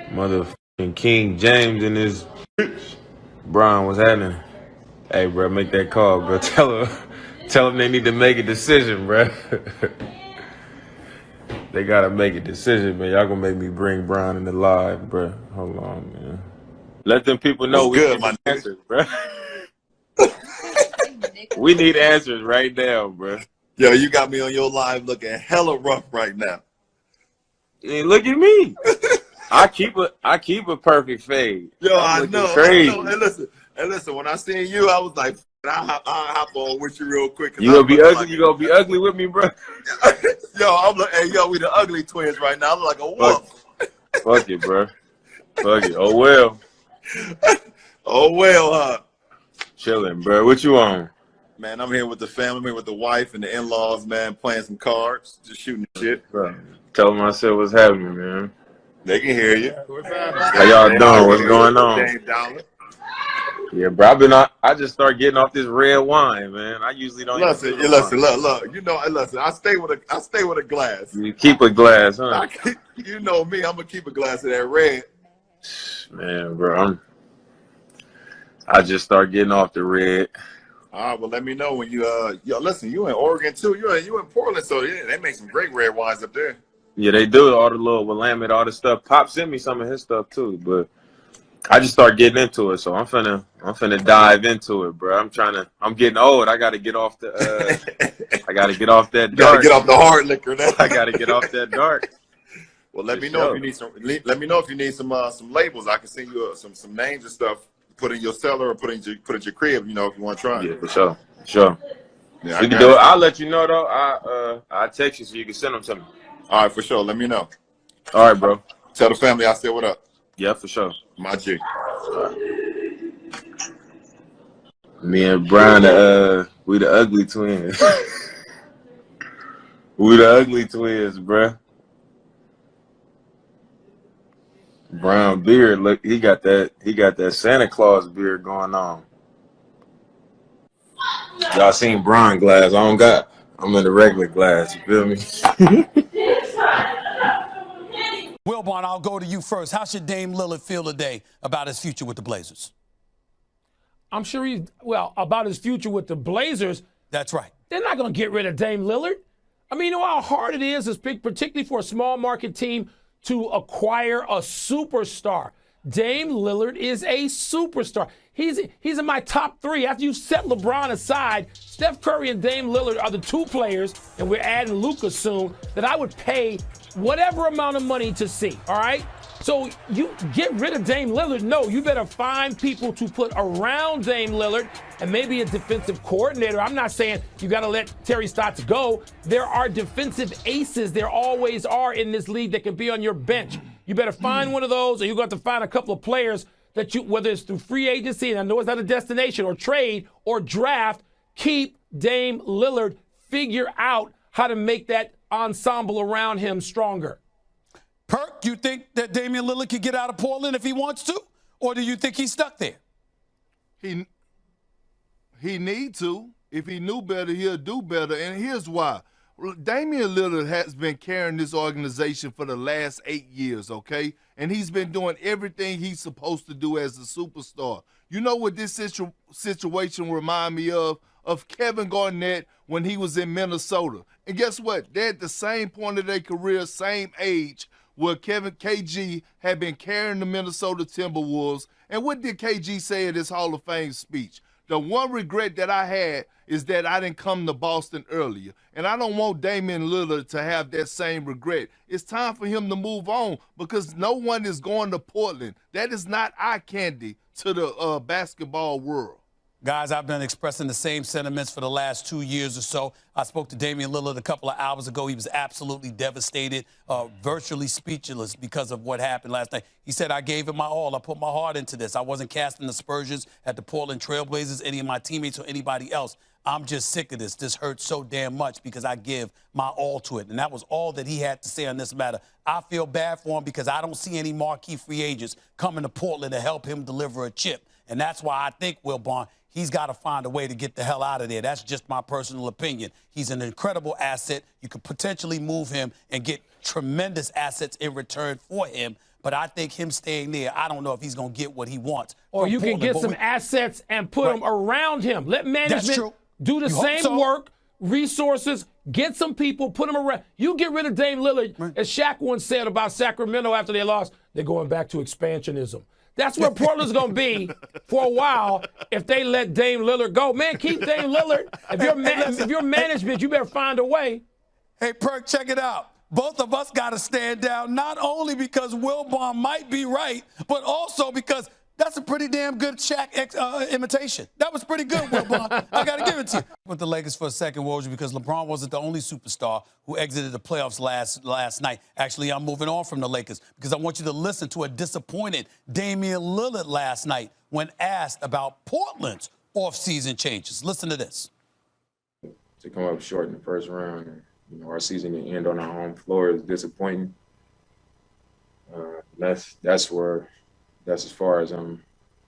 Motherfucking King James and his Brian, what's happening? Hey, bro, make that call, bro. Tell them they need to make a decision, bro. They gotta make a decision, man. Y'all gonna make me bring Brian in the live, bro. Hold on, man. Let them people know What's we good, need my nigga? answers, bro. We need answers right now, bro. Yo, you got me on your live looking hella rough right now. Hey, look at me. I keep a perfect fade. Yo, I'm I looking know. crazy. Hey, listen. When I seen you, I was like, I'll hop on with you real quick. You gonna be ugly? You gonna be ugly with me, bro? Yo, I'm like, hey, yo, we the ugly twins right now. I'm like a wolf. Fuck it, bro. Fuck it. Oh well. Oh well, huh? Chilling, bro. What you on? Man, I'm here with the family, I'm here with the wife and the in-laws, man, playing some cards, just shooting shit. Bro, tell them I said what's happening, man. They can hear you. How y'all doing? What's going on? Yeah, bro. I just start getting off this red wine, man. I usually don't. Listen. Look. You know, listen. I stay with a glass. You keep a glass, huh? You know me. I'm gonna keep a glass of that red. Man, bro. I just start getting off the red. All right, well, let me know when you yo, listen. You in Oregon too? You in Portland? So yeah, they make some great red wines up there. Yeah, they do all the little Willamette, all the stuff. Pop sent me some of his stuff too, but I just start getting into it, so I'm finna dive into it, bro. I'm getting old. I gotta get off the I gotta get off that dark. Gotta get off the hard liquor now. I gotta get off that dark. Well, let me know if you need some labels. I can send you some names and stuff. Put in your cellar or put in your crib. You know, if you want to try. Yeah, for sure. Yeah, we can do it. I'll let you know though. I text you so you can send them to me. All right, for sure. Let me know. All right, bro. Tell the family I said what up. Yeah, for sure. My G. Me and Brian, we the ugly twins. We the ugly twins, bruh. Brown beard, look, he got that Santa Claus beard going on. Y'all seen Brian glass? I'm in the regular glass, you feel me? Wilbon, I'll go to you first. How should Dame Lillard feel today about his future with the Blazers? I'm sure about his future with the Blazers. That's right. They're not going to get rid of Dame Lillard. I mean, you know how hard it is, particularly for a small market team, to acquire a superstar. Dame Lillard is a superstar. He's in my top three. After you set LeBron aside, Steph Curry and Dame Lillard are the two players, and we're adding Luka soon, that I would pay whatever amount of money to see, all right? So you get rid of Dame Lillard? No, you better find people to put around Dame Lillard and maybe a defensive coordinator. I'm not saying you got to let Terry Stotts go. There are defensive aces. There always are in this league that can be on your bench. You better find one of those, or you're going to have to find a couple of players that whether it's through free agency, and I know it's not a destination, or trade, or draft, keep Dame Lillard. Figure out how to make that ensemble around him stronger. Perk, do you think that Damian Lillard could get out of Portland if he wants to? Or do you think he's stuck there? He need to. If he knew better, he'll do better. And here's why. Damian Lillard has been carrying this organization for the last 8 years, okay? And he's been doing everything he's supposed to do as a superstar. You know what this situation remind me of? Of Kevin Garnett when he was in Minnesota. And guess what? They're at the same point of their career, same age, where KG had been carrying the Minnesota Timberwolves. And what did KG say at his Hall of Fame speech? The one regret that I had is that I didn't come to Boston earlier. And I don't want Damian Lillard to have that same regret. It's time for him to move on because no one is going to Portland. That is not eye candy to the basketball world. Guys, I've been expressing the same sentiments for the last 2 years or so. I spoke to Damian Lillard a couple of hours ago. He was absolutely devastated, virtually speechless because of what happened last night. He said, I gave it my all. I put my heart into this. I wasn't casting aspersions at the Portland Trailblazers, any of my teammates, or anybody else. I'm just sick of this. This hurts so damn much because I give my all to it. And that was all that he had to say on this matter. I feel bad for him because I don't see any marquee free agents coming to Portland to help him deliver a chip. And that's why I think, Wilbon, he's got to find a way to get the hell out of there. That's just my personal opinion. He's an incredible asset. You could potentially move him and get tremendous assets in return for him. But I think him staying there, I don't know if he's going to get what he wants. Or you can get some assets and put them around him. Let management do the same work, resources, get some people, put them around. You get rid of Dame Lillard, as Shaq once said about Sacramento after they lost, they're going back to expansionism. That's where Portland's going to be for a while if they let Dame Lillard go. Man, keep Dame Lillard. If you're management, you better find a way. Hey, Perk, check it out. Both of us got to stand down, not only because Wilbon might be right, but also because that's a pretty damn good Shaq imitation. That was pretty good, Wilbon. I got to give it to you. With the Lakers for a second, Woj, because LeBron wasn't the only superstar who exited the playoffs last night. Actually, I'm moving on from the Lakers because I want you to listen to a disappointed Damian Lillard last night when asked about Portland's offseason changes. Listen to this. To come up short in the first round, and, our season to end on our home floor is disappointing. That's as far as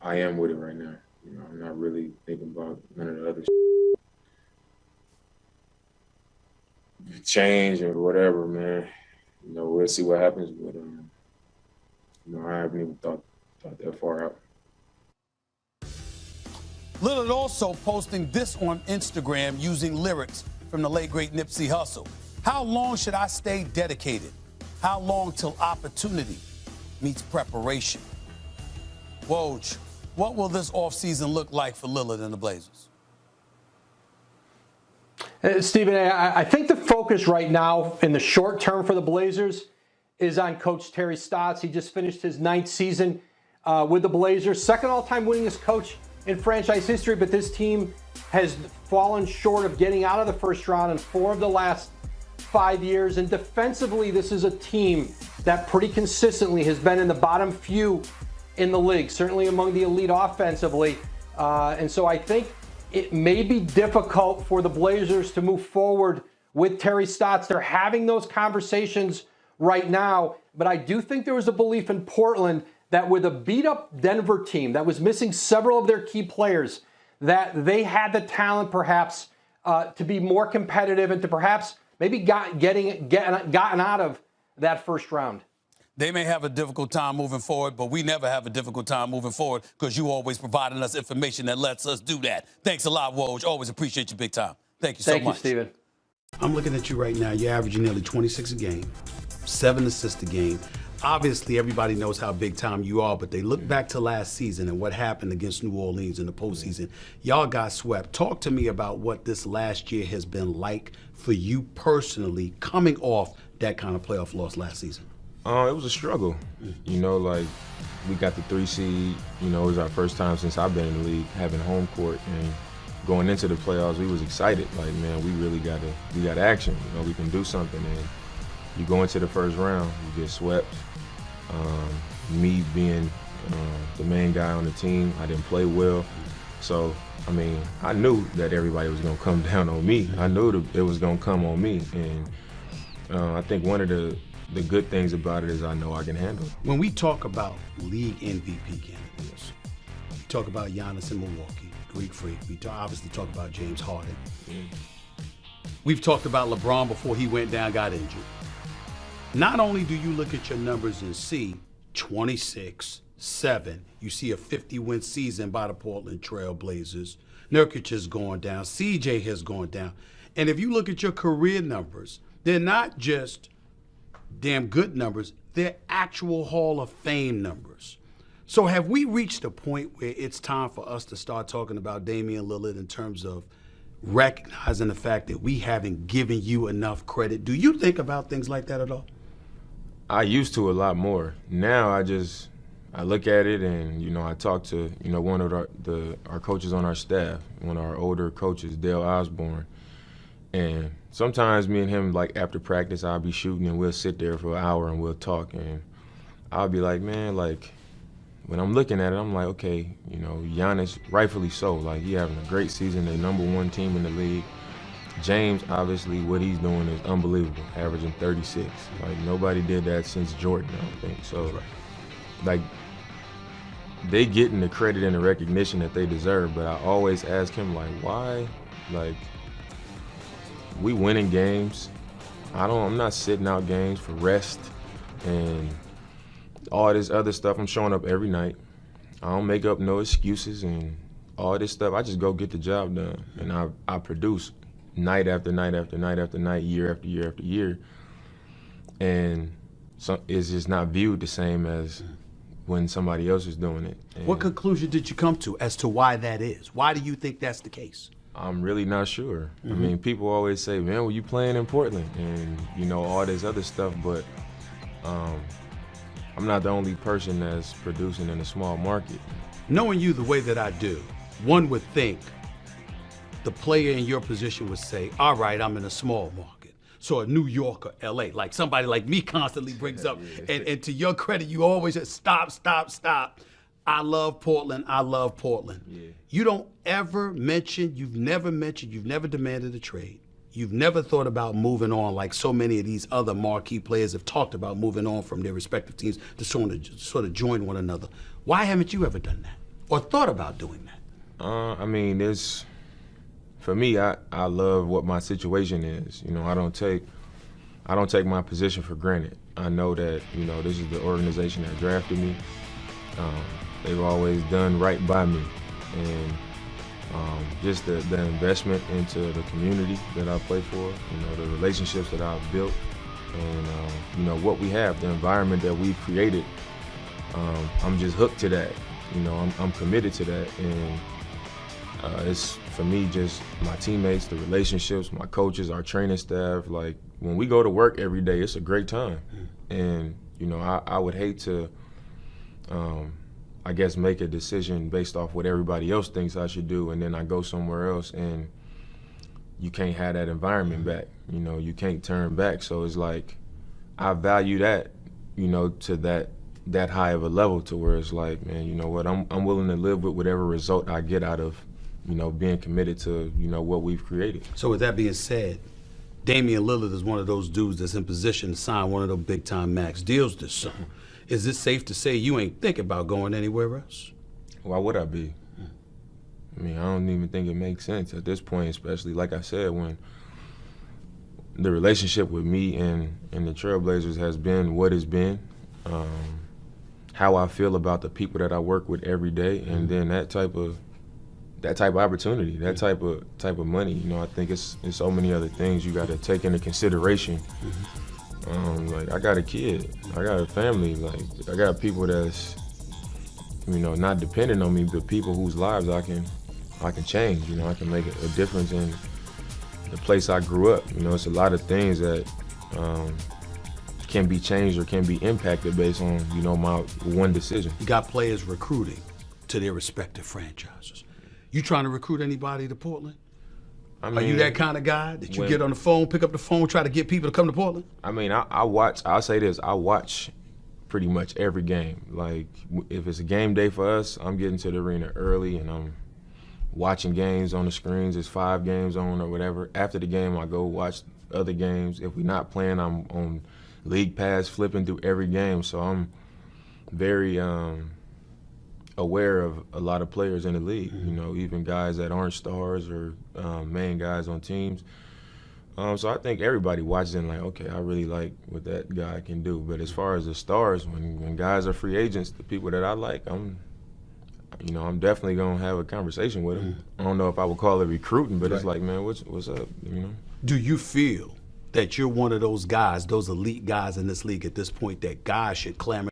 I am with it right now. I'm not really thinking about none of the other change or whatever, man. We'll see what happens, but I haven't even thought that far out. Lillard also posting this on Instagram using lyrics from the late, great Nipsey Hussle. How long should I stay dedicated? How long till opportunity meets preparation? Woj, what will this offseason look like for Lillard and the Blazers? Stephen, I think the focus right now in the short term for the Blazers is on Coach Terry Stotts. He just finished his 9th season with the Blazers, second all-time winningest coach in franchise history, but this team has fallen short of getting out of the first round in 4 of the last 5 years. And defensively, this is a team that pretty consistently has been in the bottom few in the league, certainly among the elite offensively. And so I think it may be difficult for the Blazers to move forward with Terry Stotts. They're having those conversations right now, but I do think there was a belief in Portland that with a beat-up Denver team that was missing several of their key players, that they had the talent perhaps to be more competitive and to perhaps maybe gotten out of that first round. They may have a difficult time moving forward, but we never have a difficult time moving forward because you always providing us information that lets us do that. Thanks a lot, Woj. Always appreciate you big time. Thank you so much. Thank you, Stephen. I'm looking at you right now. You're averaging nearly 26 a game, 7 assists a game. Obviously, everybody knows how big time you are, but they look back to last season and what happened against New Orleans in the postseason. Y'all got swept. Talk to me about what this last year has been like for you personally, coming off that kind of playoff loss last season. It was a struggle. We got the 3 seed. It was our first time since I've been in the league having home court, and going into the playoffs, we was excited. We really got action. We can do something. And you go into the first round, you get swept. Me being the main guy on the team, I didn't play well. So, I knew that everybody was going to come down on me. I knew it was going to come on me. And I think one of the good things about it is I know I can handle it. When we talk about league MVP candidates, we talk about Giannis in Milwaukee, Greek Freak. We obviously talk about James Harden. We've talked about LeBron before he went down, got injured. Not only do you look at your numbers and see 26-7, you see a 50-win season by the Portland Trail Blazers. Nurkic has gone down. CJ has gone down. And if you look at your career numbers, they're not just damn good numbers, they're actual Hall of Fame numbers. So have we reached a point where it's time for us to start talking about Damian Lillard in terms of recognizing the fact that we haven't given you enough credit? Do you think about things like that at all? I used to a lot more. Now I look at it and, I talk to, one of our coaches on our staff, one of our older coaches, Dale Osborne. And sometimes me and him, after practice, I'll be shooting and we'll sit there for an hour and we'll talk. And I'll be like, man, when I'm looking at it, I'm like, okay, Giannis, rightfully so. He having a great season, the #1 team in the league. James, obviously, what he's doing is unbelievable, averaging 36. Nobody did that since Jordan, I don't think. So, they getting the credit and the recognition that they deserve. But I always ask him, why? We winning games. I'm not sitting out games for rest. And all this other stuff, I'm showing up every night. I don't make up no excuses and all this stuff. I just go get the job done, and I produce night after night after night after night, year after year after year. And so it's just not viewed the same as when somebody else is doing it. And what conclusion did you come to as to why that is? Why do you think that's the case? I'm really not sure. I mean, people always say, man, were you playing in Portland? And, you know, all this other stuff, but I'm not the only person that's producing in a small market. Knowing you the way that I do, one would think the player in your position would say, all right, I'm in a small market. So a New York or LA, like somebody like me constantly brings up, and to your credit, you always say, stop. I love Portland, I love Portland. Yeah. You don't ever mention, you've never demanded a trade. You've never thought about moving on like so many of these other marquee players have talked about moving on from their respective teams to sort of join one another. Why haven't you ever done that or thought about doing that? I mean, for me, I love what my situation is. You know, I don't take my position for granted. I know that, you know, this is the organization that drafted me. They've always done right by me. And just the investment into the community that I play for, you know, the relationships that I've built, and you know, what we have, the environment that we've created, I'm just hooked to that. You know, I'm committed to that, and it's, for me, just my teammates, the relationships, my coaches, our training staff. Like, when we go to work every day, it's a great time. And, you know, I would hate to, I guess, make a decision based off what everybody else thinks I should do, and then I go somewhere else and you can't have that environment back. You know, you can't turn back. So it's like, I value that, you know, to that high of a level, to where it's like, man, you know what, I'm willing to live with whatever result I get out of, you know, being committed to, you know, what we've created. So with that being said, Damian Lillard is one of those dudes that's in position to sign one of those big-time max deals this summer. Is it safe to say you ain't thinking about going anywhere else? Why would I be? I mean, I don't even think it makes sense at this point, especially, like I said, when the relationship with me and the Trailblazers has been what it's been, how I feel about the people that I work with every day, and then that type of opportunity, that type of money. You know, I think it's so many other things you got to take into consideration. Like, I got a kid, I got a family, like, I got people that's, you know, not dependent on me, but people whose lives I can change. You know, I can make a difference in the place I grew up. You know, it's a lot of things that can be changed or can be impacted based on, you know, my one decision. You got players recruiting to their respective franchises. You trying to recruit anybody to Portland? I mean, are you that kind of guy that you get on the phone, pick up the phone, try to get people to come to Portland? I mean, I'll say this, I watch pretty much every game. Like, if it's a game day for us, I'm getting to the arena early and I'm watching games on the screens. There's 5 games on or whatever. After the game, I go watch other games. If we're not playing, I'm on League Pass flipping through every game. So I'm very aware of a lot of players in the league, you know, even guys that aren't stars or main guys on teams. So I think everybody watches and like, okay, I really like what that guy can do. But as far as the stars, when guys are free agents, the people that I like, I'm definitely gonna have a conversation with them. I don't know if I would call it recruiting, but it's like, man, what's up, you know? Do you feel that you're one of those guys, those elite guys in this league at this point, that guys should clamor